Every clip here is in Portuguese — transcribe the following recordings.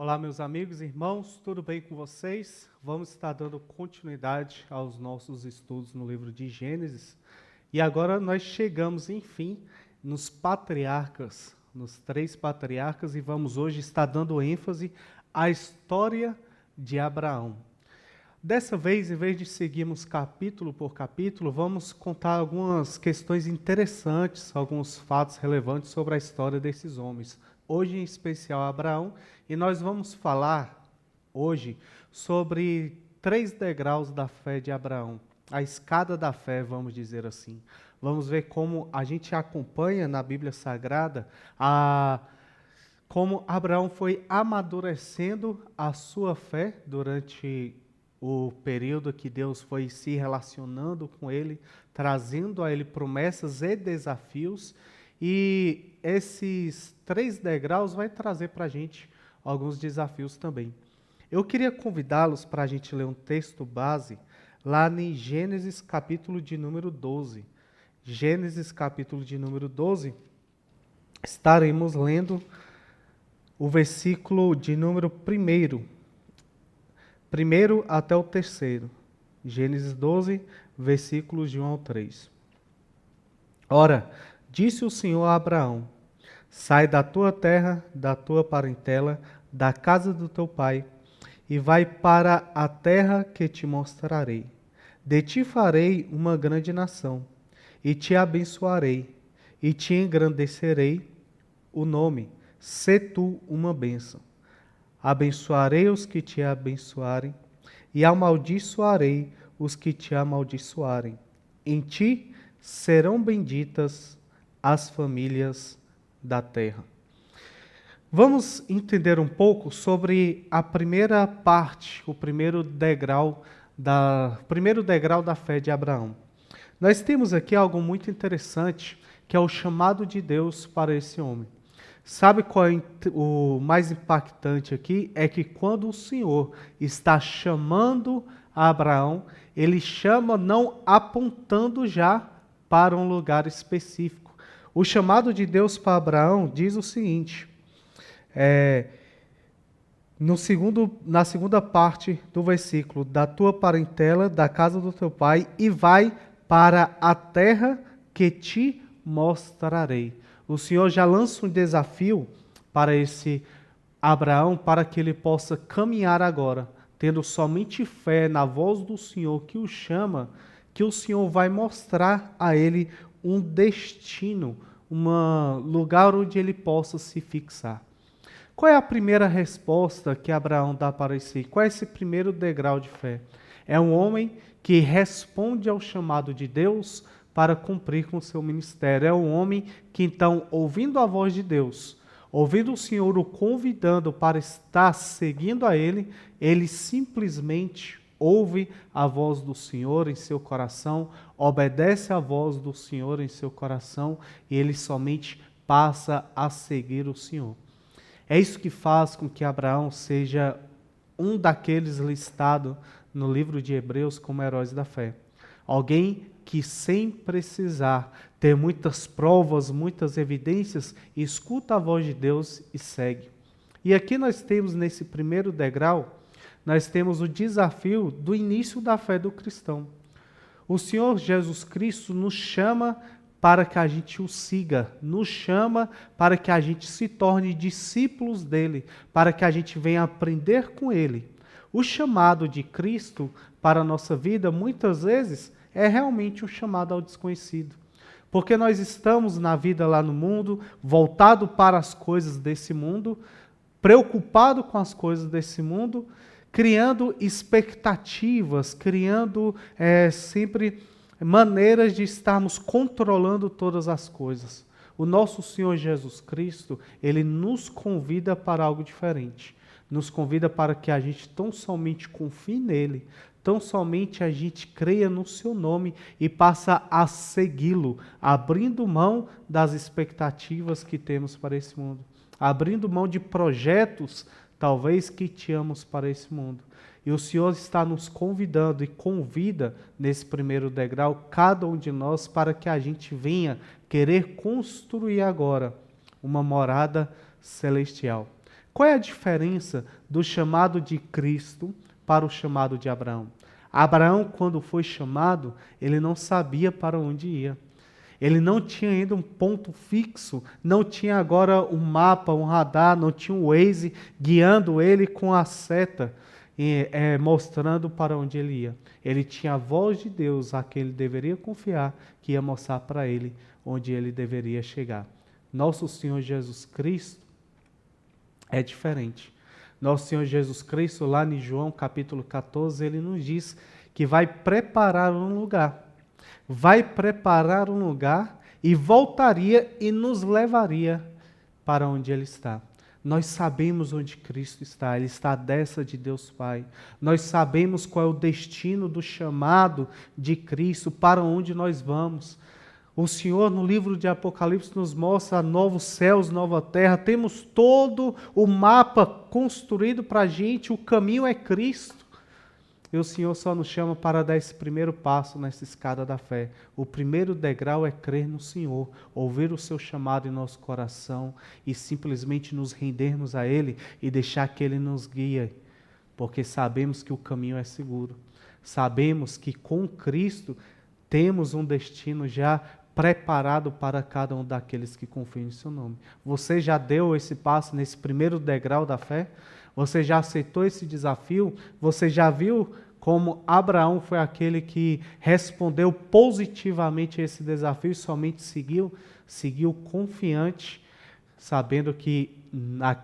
Olá, meus amigos e irmãos, tudo bem com vocês? Vamos estar dando continuidade aos nossos estudos no livro de Gênesis. E agora nós chegamos, enfim, nos patriarcas, nos 3 patriarcas, e vamos hoje estar dando ênfase à história de Abraão. Dessa vez, em vez de seguirmos capítulo por capítulo, vamos contar algumas questões interessantes, alguns fatos relevantes sobre a história desses homens. Hoje, em especial, Abraão, e nós vamos falar hoje sobre 3 degraus da fé de Abraão. A escada da fé, vamos dizer assim. Vamos ver como a gente acompanha na Bíblia Sagrada como Abraão foi amadurecendo a sua fé durante o período que Deus foi se relacionando com ele, trazendo a ele promessas e desafios. E esses 3 degraus vai trazer para a gente alguns desafios também. Eu queria convidá-los para a gente ler um texto base lá em Gênesis capítulo de número 12. Gênesis capítulo de número 12, estaremos lendo o versículo de número 1, primeiro até o 3º. Gênesis 12, versículos de 1 ao 3. Ora, disse o Senhor a Abraão: sai da tua terra, da tua parentela, da casa do teu pai, e vai para a terra que te mostrarei. De ti farei uma grande nação, e te abençoarei, e te engrandecerei o nome. Sê tu uma bênção. Abençoarei os que te abençoarem, e amaldiçoarei os que te amaldiçoarem. Em ti serão benditas as famílias da terra. Vamos entender um pouco sobre a primeira parte, o primeiro degrau da fé de Abraão. Nós temos aqui algo muito interessante, que é o chamado de Deus para esse homem. Sabe qual é o mais impactante aqui? É que quando o Senhor está chamando Abraão, ele chama não apontando já para um lugar específico. O chamado de Deus para Abraão diz o seguinte, na segunda parte do versículo, da tua parentela, da casa do teu pai, e vai para a terra que te mostrarei. O Senhor já lança um desafio para esse Abraão, para que ele possa caminhar agora, tendo somente fé na voz do Senhor que o chama, que o Senhor vai mostrar a ele um destino, um lugar onde ele possa se fixar. Qual é a primeira resposta que Abraão dá para si? Qual é esse primeiro degrau de fé? É um homem que responde ao chamado de Deus para cumprir com o seu ministério. É um homem que, então, ouvindo a voz de Deus, ouvindo o Senhor o convidando para estar seguindo a Ele, ele simplesmente ouve a voz do Senhor em seu coração, obedece à voz do Senhor em seu coração e ele somente passa a seguir o Senhor. É isso que faz com que Abraão seja um daqueles listados no livro de Hebreus como heróis da fé. Alguém que sem precisar ter muitas provas, muitas evidências, escuta a voz de Deus e segue. E aqui nós temos nesse primeiro degrau, nós temos o desafio do início da fé do cristão. O Senhor Jesus Cristo nos chama para que a gente o siga, nos chama para que a gente se torne discípulos dele, para que a gente venha aprender com ele. O chamado de Cristo para a nossa vida, muitas vezes, é realmente um chamado ao desconhecido. Porque nós estamos na vida lá no mundo, voltado para as coisas desse mundo, preocupado com as coisas desse mundo, criando expectativas, criando sempre maneiras de estarmos controlando todas as coisas. O nosso Senhor Jesus Cristo, ele nos convida para algo diferente. Nos convida para que a gente tão somente confie nele, tão somente a gente creia no seu nome e passa a segui-lo, abrindo mão das expectativas que temos para esse mundo, abrindo mão de projetos, talvez, que tínhamos para esse mundo. E o Senhor está nos convidando e convida, nesse primeiro degrau, cada um de nós para que a gente venha querer construir agora uma morada celestial. Qual é a diferença do chamado de Cristo para o chamado de Abraão? Abraão, quando foi chamado, ele não sabia para onde ia. Ele não tinha ainda um ponto fixo, não tinha agora um mapa, um radar, não tinha um Waze guiando ele com a seta, mostrando para onde ele ia. Ele tinha a voz de Deus a quem ele deveria confiar, que ia mostrar para ele onde ele deveria chegar. Nosso Senhor Jesus Cristo é diferente. Nosso Senhor Jesus Cristo, lá em João capítulo 14, ele nos diz que vai preparar um lugar. Vai preparar um lugar e voltaria e nos levaria para onde Ele está. Nós sabemos onde Cristo está, Ele está à destra de Deus Pai. Nós sabemos qual é o destino do chamado de Cristo, para onde nós vamos. O Senhor, no livro de Apocalipse, nos mostra novos céus, nova terra. Temos todo o mapa construído para a gente, o caminho é Cristo. E o Senhor só nos chama para dar esse primeiro passo nessa escada da fé. O primeiro degrau é crer no Senhor, ouvir o seu chamado em nosso coração e simplesmente nos rendermos a Ele e deixar que Ele nos guie, porque sabemos que o caminho é seguro. Sabemos que com Cristo temos um destino já preparado para cada um daqueles que confiam em seu nome. Você já deu esse passo nesse primeiro degrau da fé? Você já aceitou esse desafio? Você já viu como Abraão foi aquele que respondeu positivamente a esse desafio e somente seguiu confiante, sabendo que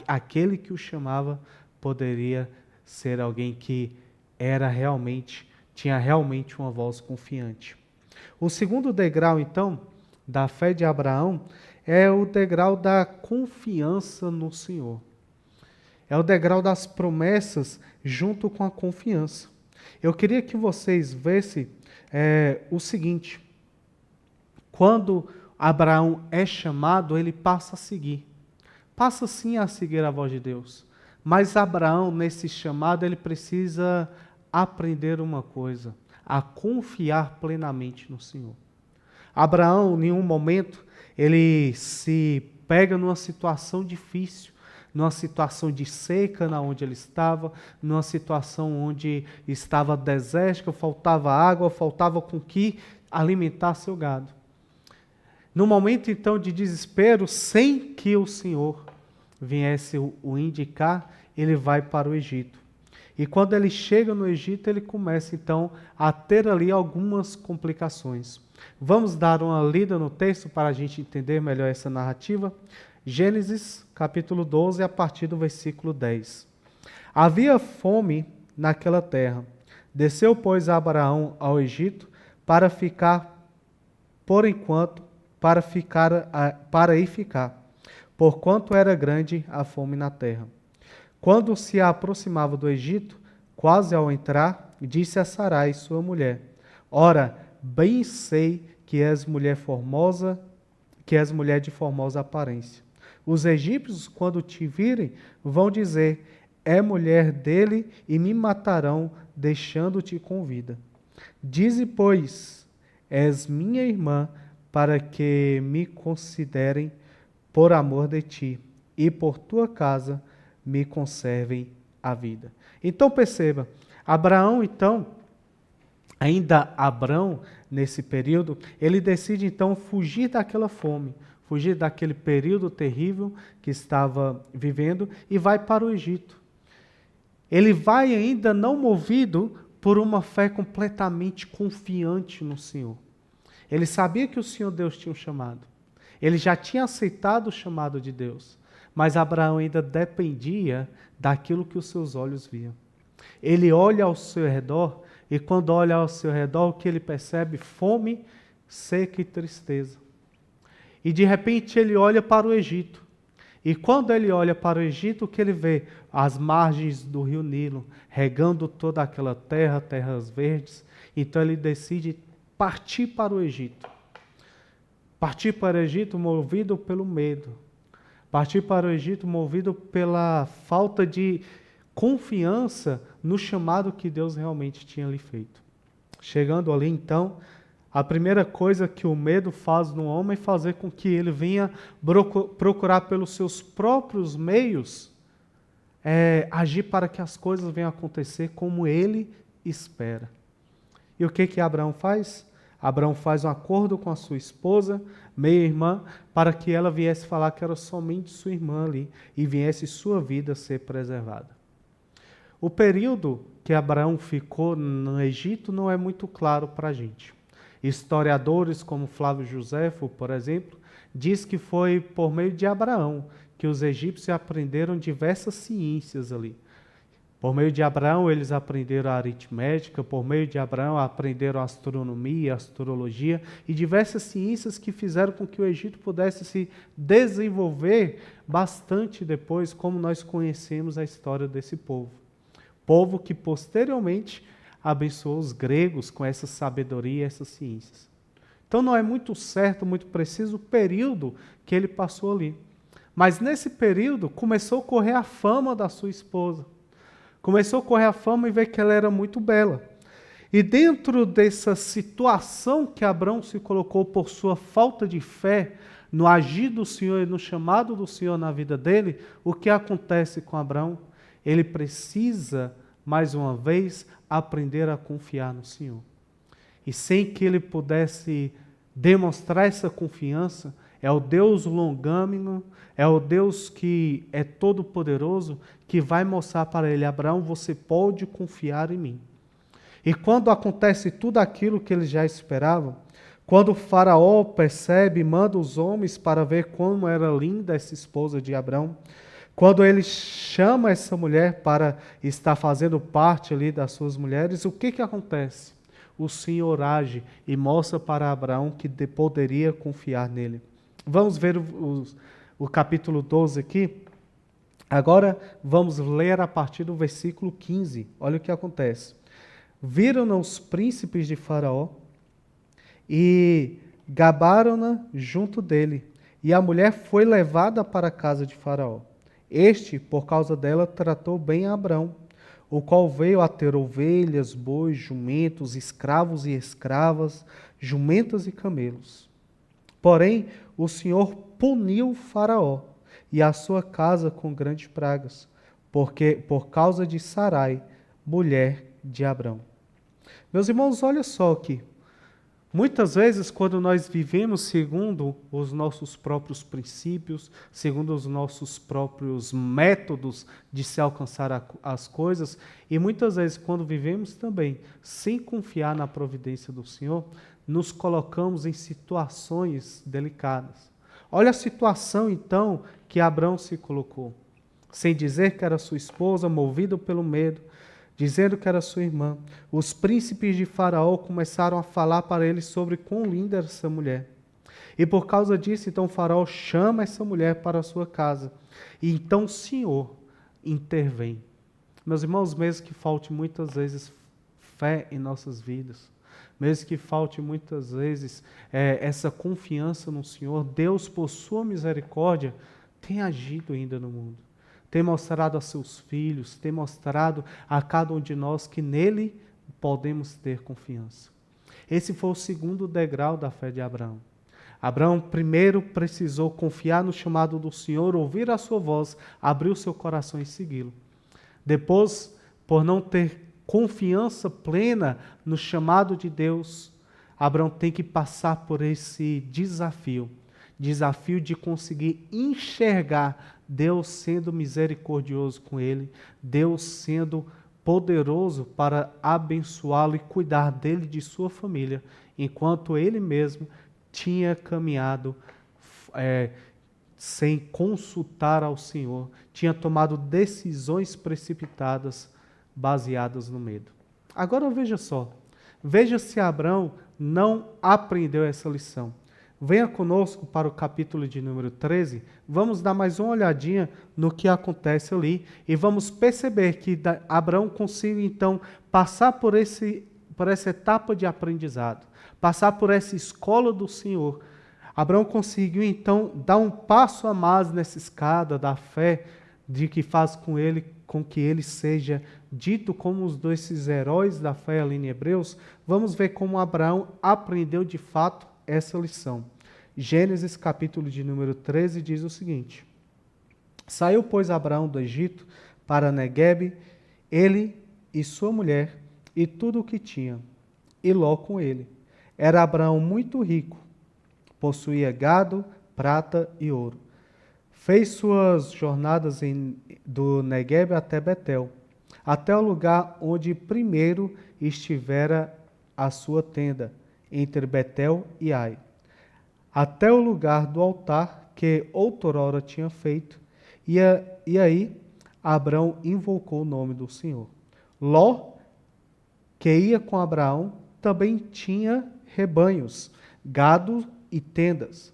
aquele que o chamava poderia ser alguém que tinha realmente uma voz confiante. O segundo degrau, então, da fé de Abraão é o degrau da confiança no Senhor. É o degrau das promessas junto com a confiança. Eu queria que vocês vissem o seguinte. Quando Abraão é chamado, ele passa a seguir. Passa sim a seguir a voz de Deus. Mas Abraão, nesse chamado, ele precisa aprender uma coisa: a confiar plenamente no Senhor. Abraão, em nenhum momento, ele se pega numa situação difícil, numa situação de seca na onde ele estava, numa situação onde estava desértica, faltava água, faltava com que alimentar seu gado. No momento então de desespero, sem que o Senhor viesse o indicar, ele vai para o Egito. E quando ele chega no Egito, ele começa então a ter ali algumas complicações. Vamos dar uma lida no texto para a gente entender melhor essa narrativa? Gênesis, capítulo 12, a partir do versículo 10. Havia fome naquela terra. Desceu, pois, Abraão ao Egito para ficar, por enquanto, para aí ficar, porquanto era grande a fome na terra. Quando se aproximava do Egito, quase ao entrar, disse a Sarai, sua mulher: Ora, bem sei que és mulher de formosa aparência. Os egípcios, quando te virem, vão dizer: é mulher dele, e me matarão, deixando-te com vida. Dize, pois, és minha irmã, para que me considerem por amor de ti, e por tua casa me conservem a vida. Então perceba, Abraão, ainda Abrão, nesse período, ele decide então fugir daquela fome, fugir daquele período terrível que estava vivendo e vai para o Egito. Ele vai ainda não movido por uma fé completamente confiante no Senhor. Ele sabia que o Senhor Deus tinha um chamado. Ele já tinha aceitado o chamado de Deus. Mas Abraão ainda dependia daquilo que os seus olhos viam. Ele olha ao seu redor, e quando olha ao seu redor, o que ele percebe? Fome, seca e tristeza. E de repente ele olha para o Egito. E quando ele olha para o Egito, o que ele vê? As margens do rio Nilo, regando toda aquela terra, terras verdes. Então ele decide partir para o Egito. Partir para o Egito movido pelo medo. Partir para o Egito movido pela falta de confiança no chamado que Deus realmente tinha lhe feito. Chegando ali, então, a primeira coisa que o medo faz no homem é fazer com que ele venha procurar pelos seus próprios meios agir para que as coisas venham a acontecer como ele espera. E o que Abraão faz? Abraão faz um acordo com a sua esposa, meia-irmã, para que ela viesse falar que era somente sua irmã ali e viesse sua vida a ser preservada. O período que Abraão ficou no Egito não é muito claro para a gente. Historiadores como Flávio Joséfo, por exemplo, diz que foi por meio de Abraão que os egípcios aprenderam diversas ciências ali. Por meio de Abraão, eles aprenderam a aritmética, por meio de Abraão, aprenderam a astronomia, a astrologia e diversas ciências que fizeram com que o Egito pudesse se desenvolver bastante depois, como nós conhecemos a história desse povo. Povo que posteriormente abençoou os gregos com essa sabedoria e essas ciências. Então não é muito certo, muito preciso o período que ele passou ali. Mas nesse período começou a correr a fama da sua esposa. Começou a correr a fama e ver que ela era muito bela. E dentro dessa situação que Abraão se colocou por sua falta de fé no agir do Senhor e no chamado do Senhor na vida dele, o que acontece com Abraão? Ele precisa, mais uma vez, aprender a confiar no Senhor. E sem que ele pudesse demonstrar essa confiança, é o Deus longâmino, é o Deus que é todo-poderoso, que vai mostrar para ele: Abraão, você pode confiar em mim. E quando acontece tudo aquilo que eles já esperavam, quando o faraó percebe, manda os homens para ver como era linda essa esposa de Abraão, quando ele chama essa mulher para estar fazendo parte ali das suas mulheres, o que acontece? O Senhor age e mostra para Abraão que poderia confiar nele. Vamos ver o capítulo 12 aqui. Agora vamos ler a partir do versículo 15. Olha o que acontece. Viram-na os príncipes de Faraó e gabaram-na junto dele. E a mulher foi levada para a casa de Faraó. Este, por causa dela, tratou bem a Abrão, o qual veio a ter ovelhas, bois, jumentos, escravos e escravas, jumentas e camelos. Porém, o Senhor puniu Faraó e a sua casa com grandes pragas, por causa de Sarai, mulher de Abrão. Meus irmãos, olha só aqui. Muitas vezes, quando nós vivemos segundo os nossos próprios princípios, segundo os nossos próprios métodos de se alcançar as coisas, e muitas vezes, quando vivemos também sem confiar na providência do Senhor, nos colocamos em situações delicadas. Olha a situação, então, que Abrão se colocou. Sem dizer que era sua esposa, movido pelo medo, dizendo que era sua irmã. Os príncipes de Faraó começaram a falar para ele sobre quão linda era essa mulher. E por causa disso, então, Faraó chama essa mulher para a sua casa. E então o Senhor intervém. Meus irmãos, mesmo que falte muitas vezes fé em nossas vidas, mesmo que falte muitas vezes essa confiança no Senhor, Deus, por sua misericórdia, tem agido ainda no mundo. Tem mostrado a seus filhos, tem mostrado a cada um de nós que nele podemos ter confiança. Esse foi o segundo degrau da fé de Abraão. Abraão primeiro precisou confiar no chamado do Senhor, ouvir a sua voz, abrir o seu coração e segui-lo. Depois, por não ter confiança plena no chamado de Deus, Abraão tem que passar por esse desafio de conseguir enxergar Deus sendo misericordioso com ele, Deus sendo poderoso para abençoá-lo e cuidar dele e de sua família, enquanto ele mesmo tinha caminhado sem consultar ao Senhor, tinha tomado decisões precipitadas baseadas no medo. Agora veja só, veja se Abraão não aprendeu essa lição. Venha conosco para o capítulo de número 13, vamos dar mais uma olhadinha no que acontece ali e vamos perceber que Abraão conseguiu então passar por essa etapa de aprendizado, passar por essa escola do Senhor. Abraão conseguiu então dar um passo a mais nessa escada da fé, de que faz com que ele seja dito como um desses heróis da fé ali em Hebreus. Vamos ver como Abraão aprendeu de fato essa lição. Gênesis capítulo de número 13 diz o seguinte: Saiu, pois, Abraão do Egito para Neguebe, ele e sua mulher e tudo o que tinha, e Ló com ele. Era Abraão muito rico, possuía gado, prata e ouro. Fez suas jornadas do Neguebe até Betel, até o lugar onde primeiro estivera a sua tenda, entre Betel e Ai, até o lugar do altar que outrora tinha feito, e aí Abraão invocou o nome do Senhor. Ló, que ia com Abraão, também tinha rebanhos, gado e tendas,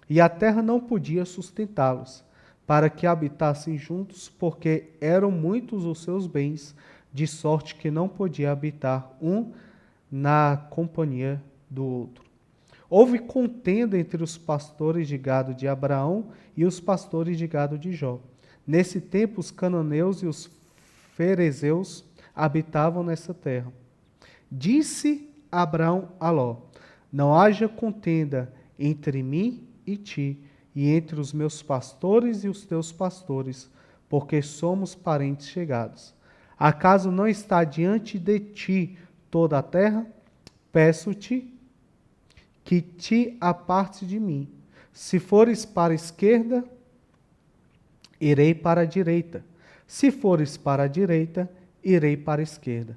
e a terra não podia sustentá-los, para que habitassem juntos, porque eram muitos os seus bens, de sorte que não podia habitar um na companhia do outro. Houve contenda entre os pastores de gado de Abraão e os pastores de gado de Jó. Nesse tempo, os cananeus e os ferezeus habitavam nessa terra. Disse Abraão a Ló: não haja contenda entre mim e ti, e entre os meus pastores e os teus pastores, porque somos parentes chegados. Acaso não está diante de ti toda a terra? Peço-te que te apartes de mim. Se fores para a esquerda, irei para a direita. Se fores para a direita, irei para a esquerda.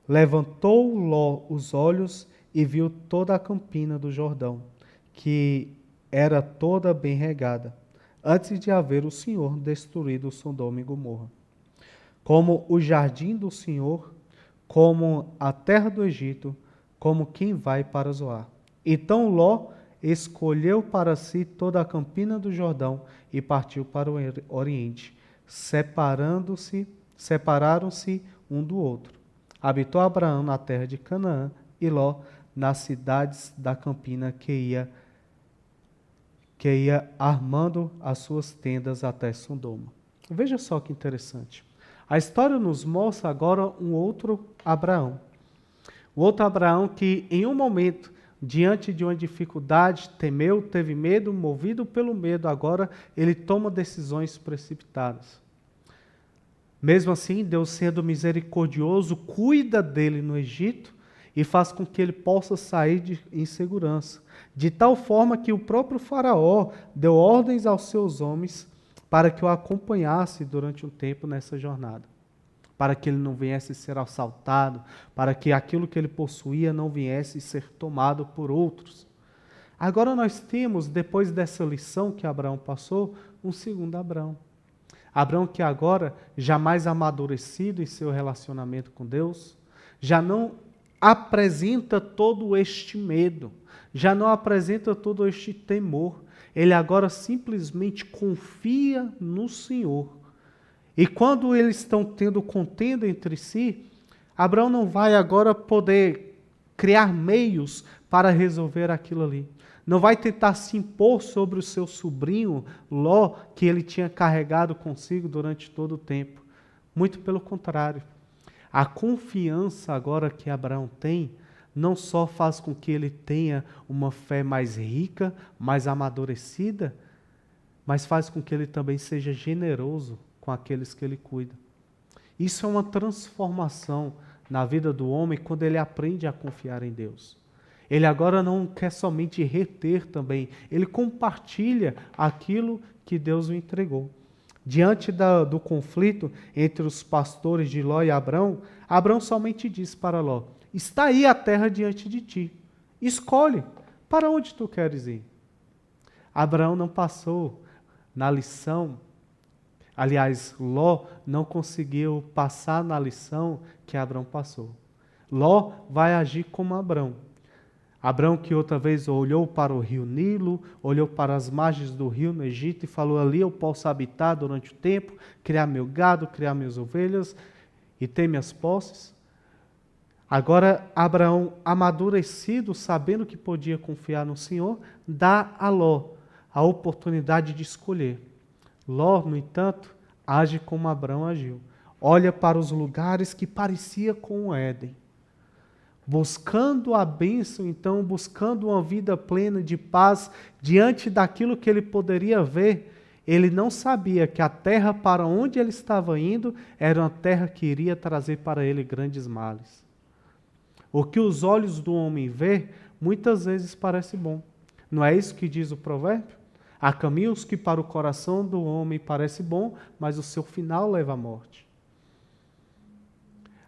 Levantou Ló os olhos e viu toda a campina do Jordão, que era toda bem regada, antes de haver o Senhor destruído Sodoma e Gomorra. Como o jardim do Senhor, como a terra do Egito, como quem vai para Zoar. Então Ló escolheu para si toda a campina do Jordão e partiu para o oriente, separaram-se um do outro. Habitou Abraão na terra de Canaã e Ló nas cidades da campina que ia armando as suas tendas até Sodoma. Veja só que interessante. A história nos mostra agora um outro Abraão. O outro Abraão que, em um momento, diante de uma dificuldade, temeu, teve medo, movido pelo medo, agora ele toma decisões precipitadas. Mesmo assim, Deus, sendo misericordioso, cuida dele no Egito e faz com que ele possa sair em segurança. De tal forma que o próprio faraó deu ordens aos seus homens para que o acompanhasse durante um tempo nessa jornada. Para que ele não viesse ser assaltado, para que aquilo que ele possuía não viesse ser tomado por outros. Agora nós temos, depois dessa lição que Abraão passou, um segundo Abraão. Abraão que agora, já mais amadurecido em seu relacionamento com Deus, já não apresenta todo este medo, já não apresenta todo este temor. Ele agora simplesmente confia no Senhor. E quando eles estão tendo contenda entre si, Abraão não vai agora poder criar meios para resolver aquilo ali. Não vai tentar se impor sobre o seu sobrinho Ló, que ele tinha carregado consigo durante todo o tempo. Muito pelo contrário. A confiança agora que Abraão tem, não só faz com que ele tenha uma fé mais rica, mais amadurecida, mas faz com que ele também seja generoso com aqueles que ele cuida. Isso é uma transformação na vida do homem quando ele aprende a confiar em Deus. Ele agora não quer somente reter também, ele compartilha aquilo que Deus o entregou. Diante do conflito entre os pastores de Ló e Abrão, Abrão somente disse para Ló: está aí a terra diante de ti, escolhe, para onde tu queres ir? Abraão não passou na lição, aliás, Ló não conseguiu passar na lição que Abrão passou. Ló vai agir como Abrão. Abrão que outra vez olhou para o rio Nilo, olhou para as margens do rio no Egito e falou: ali eu posso habitar durante o tempo, criar meu gado, criar minhas ovelhas e ter minhas posses. Agora Abraão, amadurecido, sabendo que podia confiar no Senhor, dá a Ló a oportunidade de escolher. Ló, no entanto, age como Abrão agiu. Olha para os lugares que parecia com o Éden. Buscando a bênção, então, buscando uma vida plena de paz, diante daquilo que ele poderia ver, Ele não sabia que a terra para onde ele estava indo era uma terra que iria trazer para ele grandes males. O que os olhos do homem vê, muitas vezes parece bom. Não é isso que diz o provérbio? Há caminhos que para o coração do homem parece bom, mas o seu final leva à morte.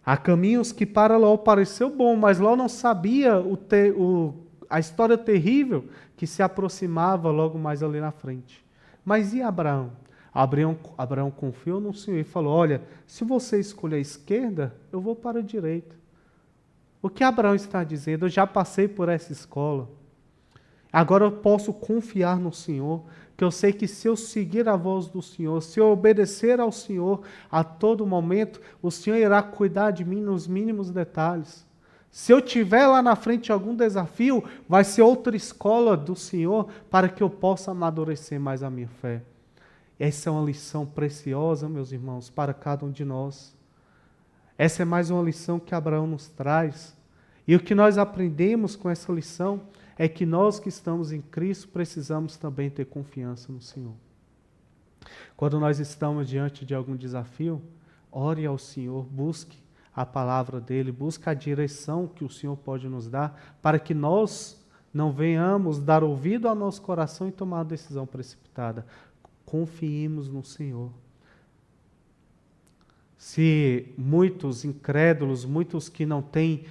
Há caminhos que para Ló pareceu bom, mas Ló não sabia a história terrível que se aproximava logo mais ali na frente. Mas e Abraão? Abraão confiou no Senhor e falou, olha, se você escolher a esquerda, eu vou para a direita. O que Abraão está dizendo? Eu já passei por essa escola. Agora eu posso confiar no Senhor, que eu sei que se eu seguir a voz do Senhor, se eu obedecer ao Senhor a todo momento, o Senhor irá cuidar de mim nos mínimos detalhes. Se eu tiver lá na frente algum desafio, vai ser outra escola do Senhor para que eu possa amadurecer mais a minha fé. Essa é uma lição preciosa, meus irmãos, para cada um de nós. Essa é mais uma lição que Abraão nos traz. E o que nós aprendemos com essa lição é que nós que estamos em Cristo precisamos também ter confiança no Senhor. Quando nós estamos diante de algum desafio, ore ao Senhor, busque a palavra dele, busque a direção que o Senhor pode nos dar, para que nós não venhamos dar ouvido ao nosso coração e tomar uma decisão precipitada. Confiemos no Senhor. Se muitos incrédulos, muitos que não têm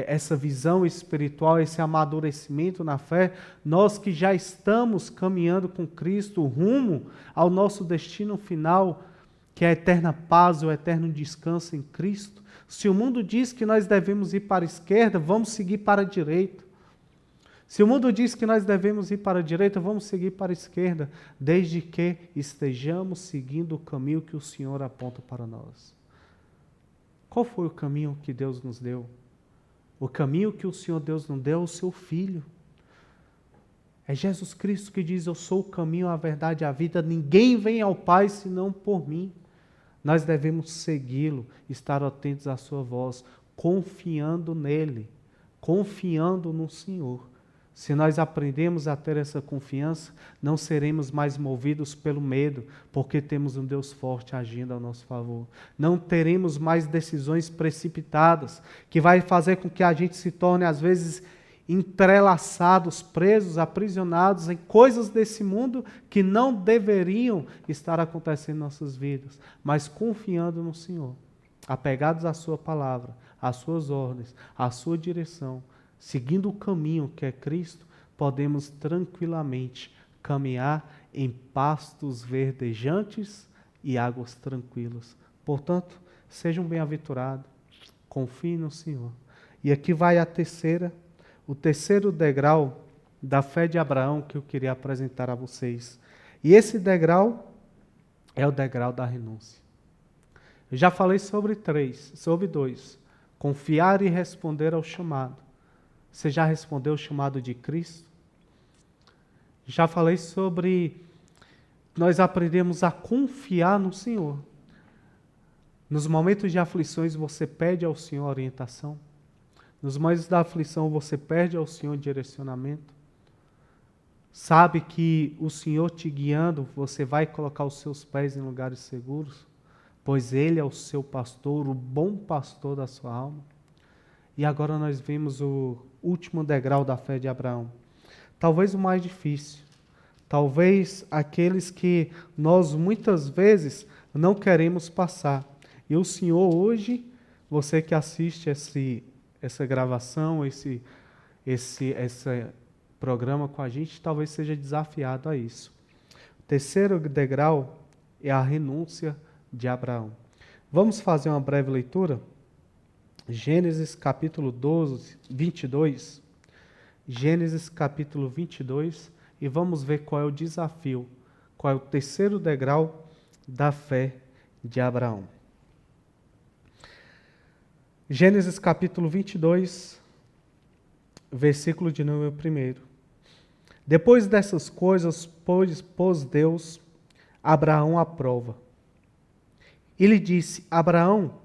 essa visão espiritual, esse amadurecimento na fé, nós que já estamos caminhando com Cristo rumo ao nosso destino final, que é a eterna paz, o eterno descanso em Cristo, se o mundo diz que nós devemos ir para a esquerda, vamos seguir para a direita. Se o mundo diz que nós devemos ir para a direita, vamos seguir para a esquerda, desde que estejamos seguindo o caminho que o Senhor aponta para nós. Qual foi o caminho que Deus nos deu? O caminho que o Senhor Deus nos deu é o seu Filho. É Jesus Cristo que diz, eu sou o caminho, a verdade e a vida, ninguém vem ao Pai senão por mim. Nós devemos segui-lo, estar atentos à sua voz, confiando nele, confiando no Senhor. Se nós aprendemos a ter essa confiança, não seremos mais movidos pelo medo, porque temos um Deus forte agindo ao nosso favor. Não teremos mais decisões precipitadas, que vai fazer com que a gente se torne, às vezes, entrelaçados, presos, aprisionados em coisas desse mundo que não deveriam estar acontecendo em nossas vidas, mas confiando no Senhor, apegados à sua palavra, às suas ordens, à sua direção, seguindo o caminho que é Cristo, podemos tranquilamente caminhar em pastos verdejantes e águas tranquilas. Portanto, sejam bem-aventurados, confiem no Senhor. E aqui vai o terceiro degrau da fé de Abraão que eu queria apresentar a vocês. E esse degrau é o degrau da renúncia. Eu já falei sobre dois. Confiar e responder ao chamado. Você já respondeu o chamado de Cristo? Já falei sobre nós aprendemos a confiar no Senhor. Nos momentos de aflições você pede ao Senhor orientação. Nos momentos da aflição você pede ao Senhor direcionamento. Sabe que o Senhor te guiando, você vai colocar os seus pés em lugares seguros, pois Ele é o seu pastor, o bom pastor da sua alma. E agora nós vemos o último degrau da fé de Abraão. Talvez o mais difícil. Talvez aqueles que nós muitas vezes não queremos passar. E o Senhor hoje, você que assiste essa gravação, esse programa com a gente, talvez seja desafiado a isso. O terceiro degrau é a renúncia de Abraão. Vamos fazer uma breve leitura? Gênesis capítulo 22. Gênesis capítulo 22. E vamos ver qual é o desafio, qual é o terceiro degrau da fé de Abraão. Gênesis capítulo 22, versículo de número 1. Depois dessas coisas, pôs Deus Abraão à prova. E lhe disse, Abraão,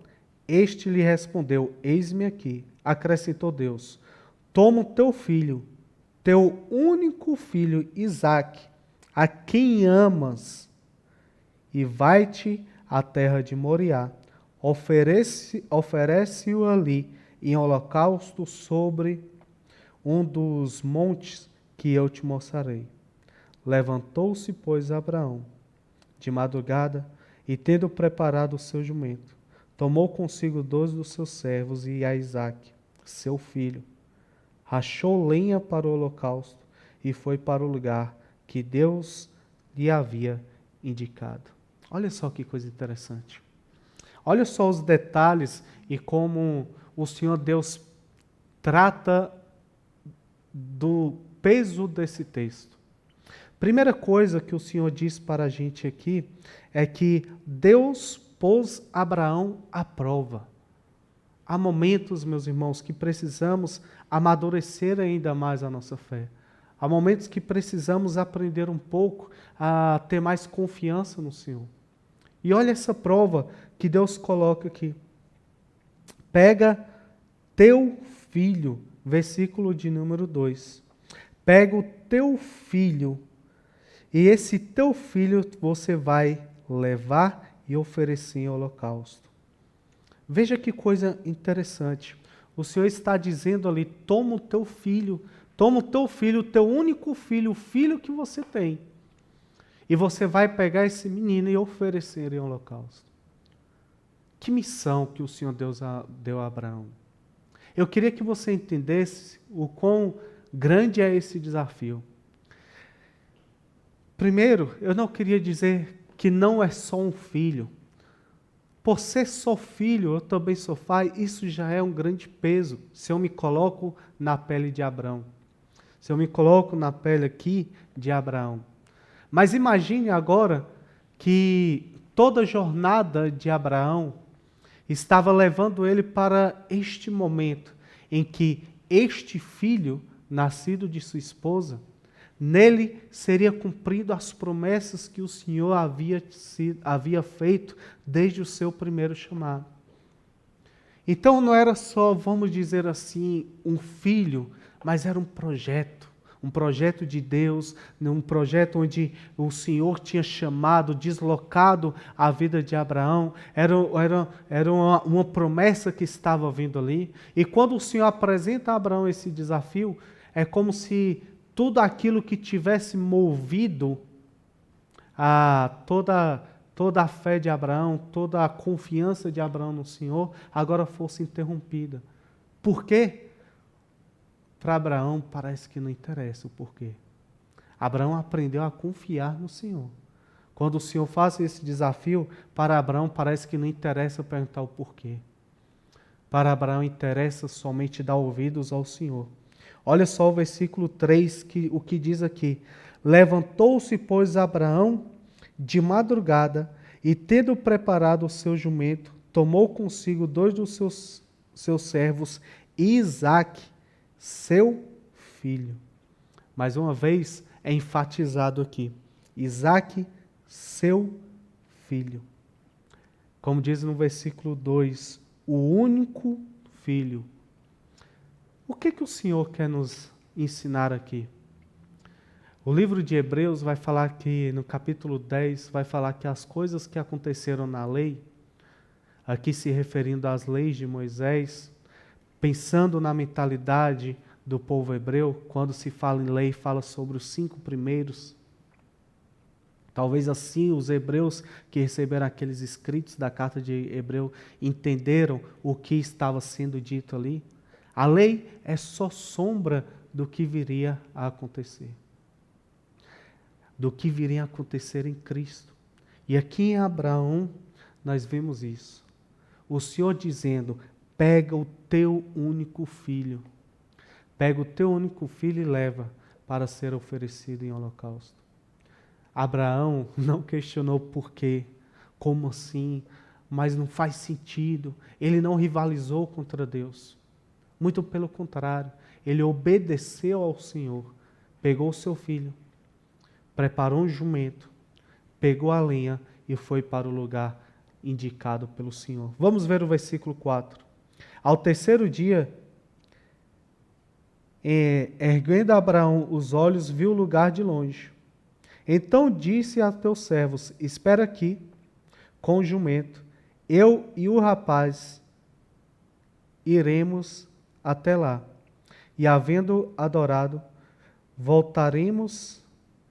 este lhe respondeu, eis-me aqui. Acrescentou Deus, toma o teu filho, teu único filho, Isaque, a quem amas, e vai-te à terra de Moriá. Oferece-o ali em holocausto sobre um dos montes que eu te mostrarei. Levantou-se, pois, Abraão de madrugada, e tendo preparado o seu jumento, tomou consigo 12 dos seus servos e a Isaque, seu filho, rachou lenha para o holocausto e foi para o lugar que Deus lhe havia indicado. Olha só que coisa interessante. Olha só os detalhes e como o Senhor Deus trata do peso desse texto. Primeira coisa que o Senhor diz para a gente aqui é que Deus pôs Abraão à prova. Há momentos, meus irmãos, que precisamos amadurecer ainda mais a nossa fé. Há momentos que precisamos aprender um pouco a ter mais confiança no Senhor. E olha essa prova que Deus coloca aqui. Pega teu filho, versículo de número 2. Pega o teu filho, e esse teu filho você vai levar e oferecer em holocausto. Veja que coisa interessante. O Senhor está dizendo ali, toma o teu filho, o teu único filho, o filho que você tem. E você vai pegar esse menino e oferecer em holocausto. Que missão que o Senhor Deus deu a Abraão. Eu queria que você entendesse o quão grande é esse desafio. Primeiro, eu não queria dizer que não é só um filho. Por ser só filho, eu também sou pai, isso já é um grande peso, se eu me coloco na pele de Abraão. Se eu me coloco na pele aqui de Abraão. Mas imagine agora que toda a jornada de Abraão estava levando ele para este momento em que este filho, nascido de sua esposa, nele seria cumprido as promessas que o Senhor havia feito desde o seu primeiro chamado. Então não era só, vamos dizer assim, um filho, mas era um projeto de Deus, um projeto onde o Senhor tinha chamado, deslocado a vida de Abraão, era uma promessa que estava vindo ali, e quando o Senhor apresenta a Abraão esse desafio, é como se tudo aquilo que tivesse movido toda a fé de Abraão, toda a confiança de Abraão no Senhor, agora fosse interrompida. Por quê? Para Abraão parece que não interessa o porquê. Abraão aprendeu a confiar no Senhor. Quando o Senhor faz esse desafio, para Abraão parece que não interessa perguntar o porquê. Para Abraão interessa somente dar ouvidos ao Senhor. Olha só o versículo 3, o que diz aqui. Levantou-se, pois, Abraão de madrugada, e tendo preparado o seu jumento, tomou consigo 2 dos seus servos, e Isaque, seu filho. Mais uma vez é enfatizado aqui. Isaque, seu filho. Como diz no versículo 2, o único filho. O que o Senhor quer nos ensinar aqui? O livro de Hebreus vai falar que, no capítulo 10, vai falar que as coisas que aconteceram na lei, aqui se referindo às leis de Moisés, pensando na mentalidade do povo hebreu, quando se fala em lei, fala sobre os 5 primeiros. Talvez assim os hebreus que receberam aqueles escritos da carta de Hebreu entenderam o que estava sendo dito ali. A lei é só sombra do que viria a acontecer. Do que viria a acontecer em Cristo. E aqui em Abraão nós vemos isso. O Senhor dizendo, pega o teu único filho. Pega o teu único filho e leva para ser oferecido em holocausto. Abraão não questionou por quê, como assim, mas não faz sentido. Ele não rivalizou contra Deus. Muito pelo contrário, ele obedeceu ao Senhor, pegou o seu filho, preparou um jumento, pegou a lenha e foi para o lugar indicado pelo Senhor. Vamos ver o versículo 4. Ao terceiro dia, erguendo Abraão os olhos, viu o lugar de longe. Então disse a teus servos: espera aqui com o jumento, eu e o rapaz iremos até lá, e havendo adorado, voltaremos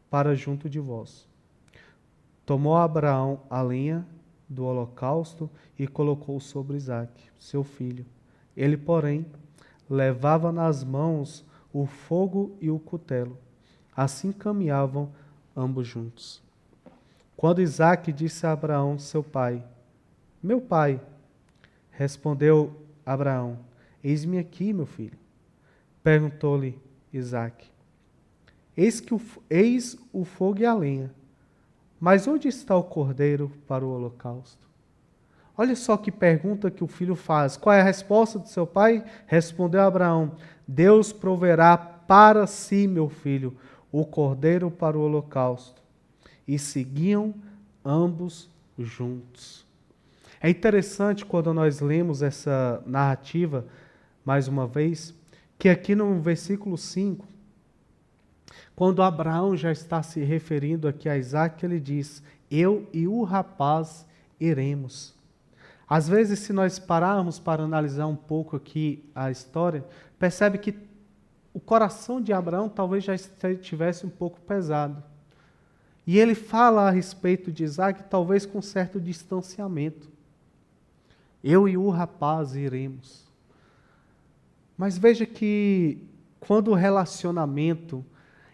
para junto de vós. Tomou Abraão a lenha do holocausto e colocou sobre Isaque, seu filho. Ele, porém, levava nas mãos o fogo e o cutelo. Assim caminhavam ambos juntos. Quando Isaque disse a Abraão, seu pai: meu pai, respondeu Abraão: eis-me aqui, meu filho. Perguntou-lhe Isaque: eis o fogo e a lenha, mas onde está o cordeiro para o holocausto? Olha só que pergunta que o filho faz. Qual é a resposta do seu pai? Respondeu Abraão: Deus proverá para si, meu filho, o cordeiro para o holocausto. E seguiam ambos juntos. É interessante quando nós lemos essa narrativa, mais uma vez, que aqui no versículo 5, quando Abraão já está se referindo aqui a Isaque, ele diz: eu e o rapaz iremos. Às vezes, se nós pararmos para analisar um pouco aqui a história, percebe que o coração de Abraão talvez já estivesse um pouco pesado. E ele fala a respeito de Isaque, talvez com certo distanciamento. Eu e o rapaz iremos. Mas veja que quando o relacionamento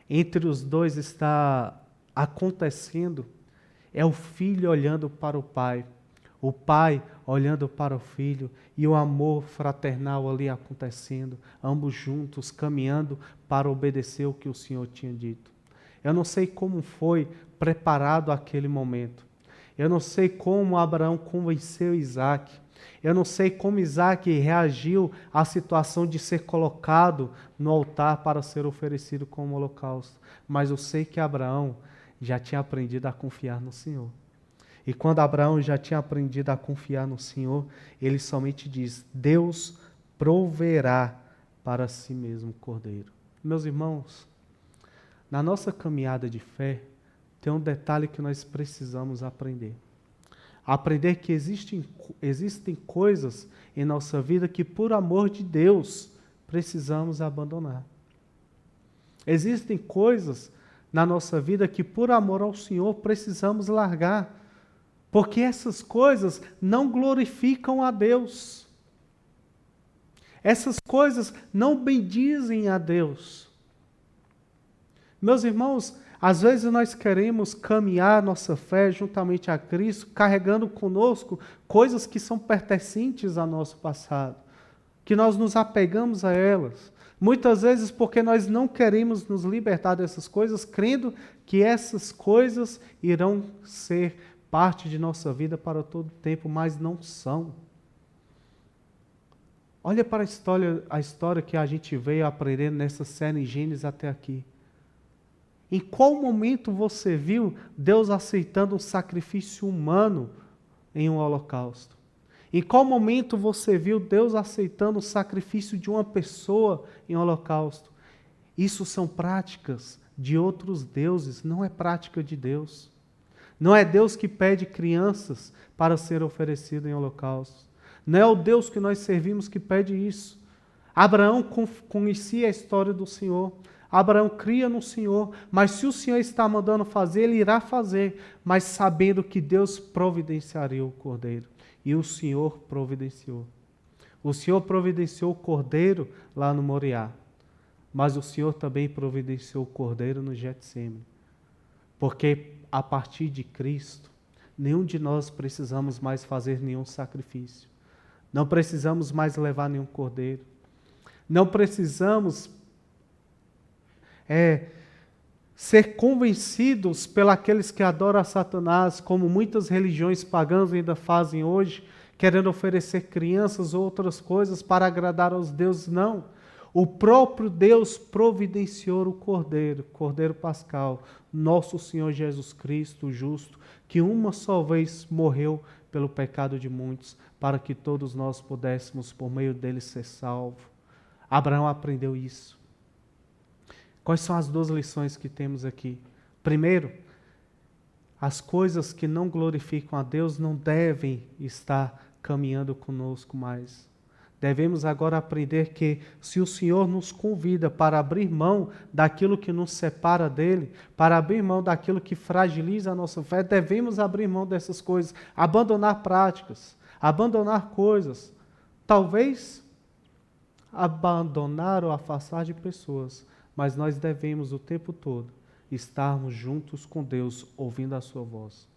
entre os dois está acontecendo, é o filho olhando para o pai olhando para o filho, e o amor fraternal ali acontecendo, ambos juntos, caminhando para obedecer o que o Senhor tinha dito. Eu não sei como foi preparado aquele momento. Eu não sei como Abraão convenceu Isaque. Eu não sei como Isaque reagiu à situação de ser colocado no altar para ser oferecido como holocausto. Mas eu sei que Abraão já tinha aprendido a confiar no Senhor. E quando Abraão já tinha aprendido a confiar no Senhor, ele somente diz: Deus proverá para si mesmo o cordeiro. Meus irmãos, na nossa caminhada de fé, tem um detalhe que nós precisamos aprender. Aprender que existem coisas em nossa vida que, por amor de Deus, precisamos abandonar. Existem coisas na nossa vida que, por amor ao Senhor, precisamos largar. Porque essas coisas não glorificam a Deus. Essas coisas não bendizem a Deus. Meus irmãos, às vezes nós queremos caminhar nossa fé juntamente a Cristo, carregando conosco coisas que são pertencentes ao nosso passado, que nós nos apegamos a elas. Muitas vezes porque nós não queremos nos libertar dessas coisas, crendo que essas coisas irão ser parte de nossa vida para todo o tempo, mas não são. Olha para a história que a gente veio aprendendo nessa série em Gênesis até aqui. Em qual momento você viu Deus aceitando um sacrifício humano em um holocausto? Em qual momento você viu Deus aceitando o sacrifício de uma pessoa em holocausto? Isso são práticas de outros deuses, não é prática de Deus. Não é Deus que pede crianças para ser oferecido em holocausto. Não é o Deus que nós servimos que pede isso. Abraão conhecia a história do Senhor. Abraão cria no Senhor. Mas se o Senhor está mandando fazer, ele irá fazer. Mas sabendo que Deus providenciaria o cordeiro. E o Senhor providenciou. O Senhor providenciou o cordeiro lá no Moriá. Mas o Senhor também providenciou o cordeiro no Getsêmani. Porque a partir de Cristo, nenhum de nós precisamos mais fazer nenhum sacrifício. Não precisamos mais levar nenhum cordeiro. Não precisamos ser convencidos pelos que adoram a Satanás, como muitas religiões pagãs ainda fazem hoje, querendo oferecer crianças ou outras coisas para agradar aos deuses. Não. O próprio Deus providenciou o Cordeiro Pascal, nosso Senhor Jesus Cristo, o justo, que uma só vez morreu pelo pecado de muitos, para que todos nós pudéssemos, por meio dele, ser salvos. Abraão aprendeu isso. Quais são as duas lições que temos aqui? Primeiro, As coisas que não glorificam a Deus não devem estar caminhando conosco mais. Devemos agora aprender que, se o Senhor nos convida para abrir mão daquilo que nos separa dele, para abrir mão daquilo que fragiliza a nossa fé, devemos abrir mão dessas coisas, abandonar práticas, abandonar coisas. Talvez abandonar ou afastar de pessoas, mas nós devemos o tempo todo estarmos juntos com Deus, ouvindo a sua voz.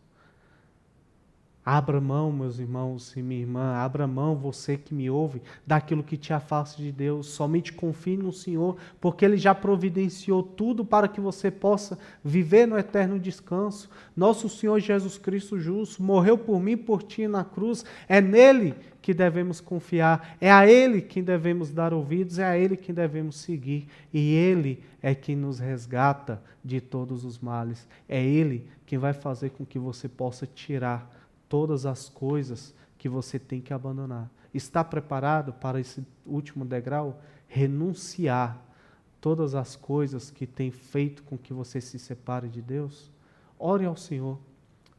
Abra mão, meus irmãos e minha irmã, abra mão, você que me ouve, daquilo que te afasta de Deus. Somente confie no Senhor, porque Ele já providenciou tudo para que você possa viver no eterno descanso. Nosso Senhor Jesus Cristo justo morreu por mim e por ti na cruz. É nele que devemos confiar, é a Ele quem devemos dar ouvidos, é a Ele quem devemos seguir. E Ele é quem nos resgata de todos os males. É Ele quem vai fazer com que você possa tirar todas as coisas que você tem que abandonar. Está preparado para esse último degrau? Renunciar todas as coisas que têm feito com que você se separe de Deus? Ore ao Senhor,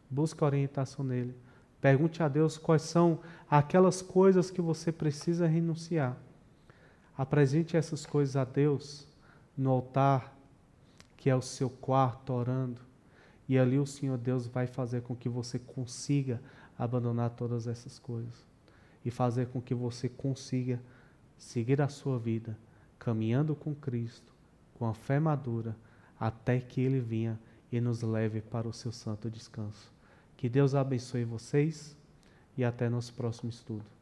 busque a orientação nele. Pergunte a Deus quais são aquelas coisas que você precisa renunciar. Apresente essas coisas a Deus no altar, que é o seu quarto, orando. E ali o Senhor Deus vai fazer com que você consiga abandonar todas essas coisas. E fazer com que você consiga seguir a sua vida, caminhando com Cristo, com a fé madura, até que Ele venha e nos leve para o seu santo descanso. Que Deus abençoe vocês e até nosso próximo estudo.